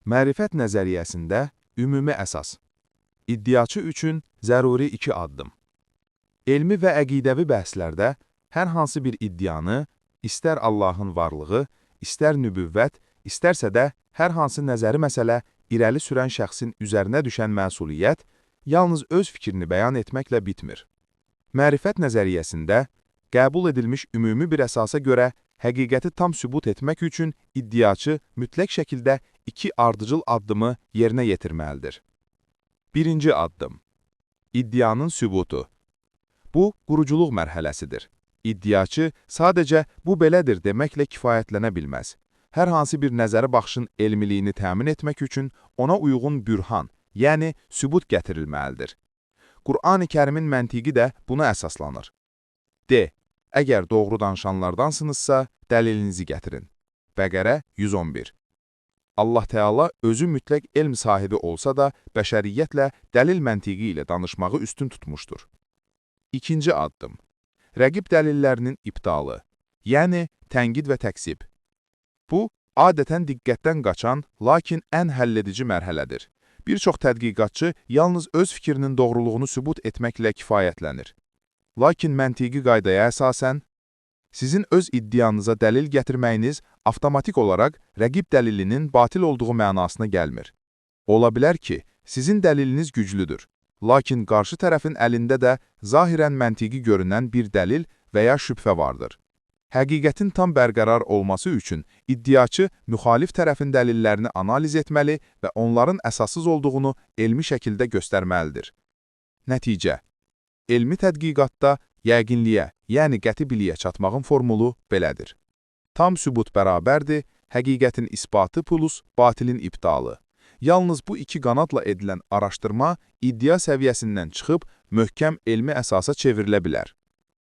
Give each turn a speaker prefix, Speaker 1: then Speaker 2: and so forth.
Speaker 1: Mərifət nəzəriyyəsində ümumi əsas. İddiaçı üçün zəruri 2 addım. Elmi və əqidəvi bəhslərdə hər hansı bir iddianı, istər Allahın varlığı, istər nübüvvət, istərsə də hər hansı nəzəri məsələ irəli sürən şəxsin üzərinə düşən məsuliyyət yalnız öz fikrini bəyan etməklə bitmir. Mərifət nəzəriyyəsində qəbul edilmiş ümumi bir əsasa görə həqiqəti tam sübut etmək üçün iddiaçı mütləq şəkildə 2 ardıcıl addımı yerinə yetirməlidir. Birinci addım. İddianın sübutu. Bu, quruculuq mərhələsidir. İddiaçı sadəcə bu belədir deməklə kifayətlənə bilməz. Hər hansı bir nəzəri baxışın elmiliyini təmin etmək üçün ona uyğun bürhan, yəni sübut gətirilməlidir. Qur'an-ı Kərimin məntiqi də buna əsaslanır. D. Əgər doğru danışanlardansınızsa, dəlilinizi gətirin. Bəqərə 111. Allah Teala özü mütləq elm sahibi olsa da, bəşəriyyətlə dəlil məntiqi ilə danışmağı üstün tutmuşdur. İkinci addım. Rəqib dəlillərinin iptalı, yəni tənqid və təksib. Bu, adətən diqqətdən qaçan, lakin ən həlledici mərhələdir. Bir çox tədqiqatçı yalnız öz fikrinin doğruluğunu sübut etməklə kifayətlənir. Lakin məntiqi qaydaya əsasən, sizin öz iddianıza dəlil gətirməyiniz avtomatik olaraq rəqib dəlilinin batil olduğu mənasına gəlmir. Ola bilər ki, sizin dəliliniz güclüdür, lakin qarşı tərəfin əlində də zahirən məntiqi görünən bir dəlil və ya şübhə vardır. Həqiqətin tam bərqərar olması üçün iddiaçı müxalif tərəfin dəlillərini analiz etməli və onların əsassız olduğunu elmi şəkildə göstərməlidir. Nəticə. Elmi tədqiqatda yəqinliyə, yəni qəti biliyə çatmağın formulu belədir. Tam sübut bərabərdir, həqiqətin isbatı plus batilin iptalı. Yalnız bu 2 qanadla edilən araşdırma iddia səviyyəsindən çıxıb möhkəm elmi əsasa çevrilə bilər.